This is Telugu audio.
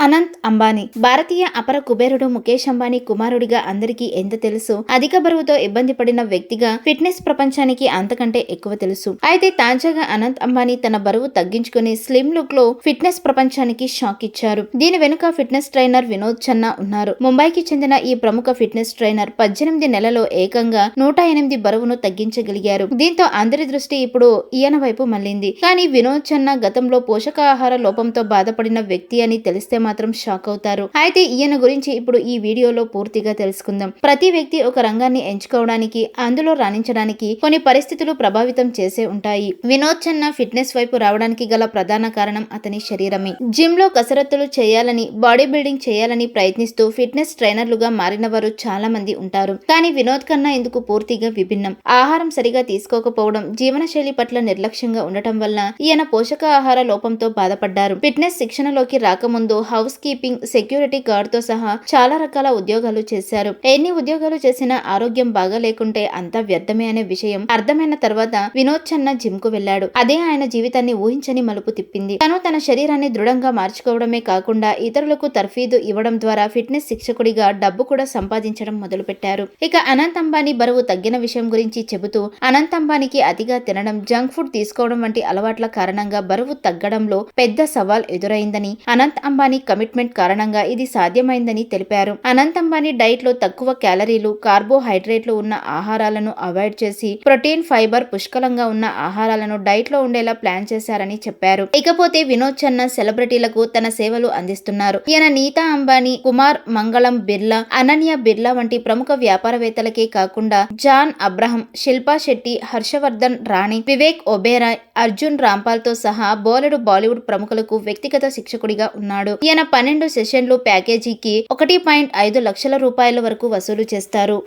అనంత్ అంబానీ భారతీయ అపర కుబేరుడు ముఖేష్ అంబానీ కుమారుడిగా అందరికీ ఎంత తెలుసు. అధిక బరువుతో ఇబ్బంది పడిన వ్యక్తిగా ఫిట్నెస్ ప్రపంచానికి అంతకంటే ఎక్కువ తెలుసు. అయితే తాజాగా అనంత్ అంబానీ తన బరువు తగ్గించుకుని స్లిమ్ లుక్ లో ఫిట్నెస్ ప్రపంచానికి షాక్ ఇచ్చారు. దీని వెనుక ఫిట్నెస్ ట్రైనర్ వినోద్ చన్నా ఉన్నారు. ముంబైకి చెందిన ఈ ప్రముఖ ఫిట్నెస్ ట్రైనర్ 18 నెలలో ఏకంగా 108 బరువును తగ్గించగలిగారు. దీంతో అందరి దృష్టి ఇప్పుడు ఈయన వైపు మళ్లింది. కానీ వినోద్ చన్నా గతంలో పోషకాహార లోపంతో బాధపడిన వ్యక్తి అని తెలిస్తే మాత్రం షాక్ అవుతారు. అయితే ఈయన గురించి ఇప్పుడు ఈ వీడియోలో పూర్తిగా తెలుసుకుందాం. ప్రతి వ్యక్తి ఒక రంగాన్ని ఎంచుకోవడానికి, అందులో రాణించడానికి కొన్ని పరిస్థితులు ప్రభావితం చేసే ఉంటాయి. వినోద్ చన్నా ఫిట్నెస్ వైపు రావడానికి గల ప్రధాన కారణం అతని శరీరమే. జిమ్ లో కసరత్తులు చేయాలని, బాడీ బిల్డింగ్ చేయాలని ప్రయత్నిస్తూ ఫిట్నెస్ ట్రైనర్లుగా మారిన వారు చాలా మంది ఉంటారు. కానీ వినోద్ కన్నా ఇందుకు పూర్తిగా విభిన్నం. ఆహారం సరిగా తీసుకోకపోవడం, జీవనశైలి పట్ల నిర్లక్ష్యంగా ఉండటం వల్ల ఈయన పోషకాహార లోపంతో బాధపడ్డారు. ఫిట్నెస్ శిక్షణలోకి రాకముందు హౌస్ కీపింగ్, సెక్యూరిటీ గార్డ్ తో సహా చాలా రకాల ఉద్యోగాలు చేశారు. ఎన్ని ఉద్యోగాలు చేసినా ఆరోగ్యం బాగా లేకుంటే అంతా వ్యర్థమే అనే విషయం అర్థమైన తర్వాత వినోద్ చన్నా జిమ్ కు వెళ్లాడు. అదే ఆయన జీవితాన్ని ఊహించని మలుపు తిప్పింది. తను తన శరీరాన్ని దృఢంగా మార్చుకోవడమే కాకుండా ఇతరులకు తర్ఫీదు ఇవ్వడం ద్వారా ఫిట్నెస్ శిక్షకుడిగా డబ్బు కూడా సంపాదించడం మొదలుపెట్టారు. ఇక అనంత్ అంబానీ బరువు తగ్గిన విషయం గురించి చెబుతూ, అనంత్ అంబానీకి అతిగా తినడం, జంక్ ఫుడ్ తీసుకోవడం వంటి అలవాట్ల కారణంగా బరువు తగ్గడంలో పెద్ద సవాల్ ఎదురైందని, అనంత్ అంబానీ కమిట్మెంట్ కారణంగా ఇది సాధ్యమైందని తెలిపారు. అనంత్ అంబానీ డైట్ లో తక్కువ క్యాలరీలు, కార్బోహైడ్రేట్లు ఉన్న ఆహారాలను అవాయిడ్ చేసి ప్రోటీన్, ఫైబర్ పుష్కలంగా ఉన్న ఆహారాలను డైట్ లో ఉండేలా ప్లాన్ చేశారని చెప్పారు. ఇకపోతే వినోద్ చన్నా సెలబ్రిటీలకు తన సేవలు అందిస్తున్నారు. ఈయన నీతా అంబానీ, కుమార్ మంగళం బిర్లా, అనన్య బిర్లా వంటి ప్రముఖ వ్యాపారవేత్తలకే కాకుండా జాన్ అబ్రహం, శిల్పా శెట్టి, హర్షవర్ధన్ రాణి, వివేక్ ఒబేరాయ్, అర్జున్ రాంపాల్ తో సహా బోలెడు బాలీవుడ్ ప్రముఖులకు వ్యక్తిగత శిక్షకుడిగా ఉన్నాడు. ఈయన 12 సెషన్లు ప్యాకేజీకి 1.5 లక్షల రూపాయల వరకు వసూలు చేస్తారు.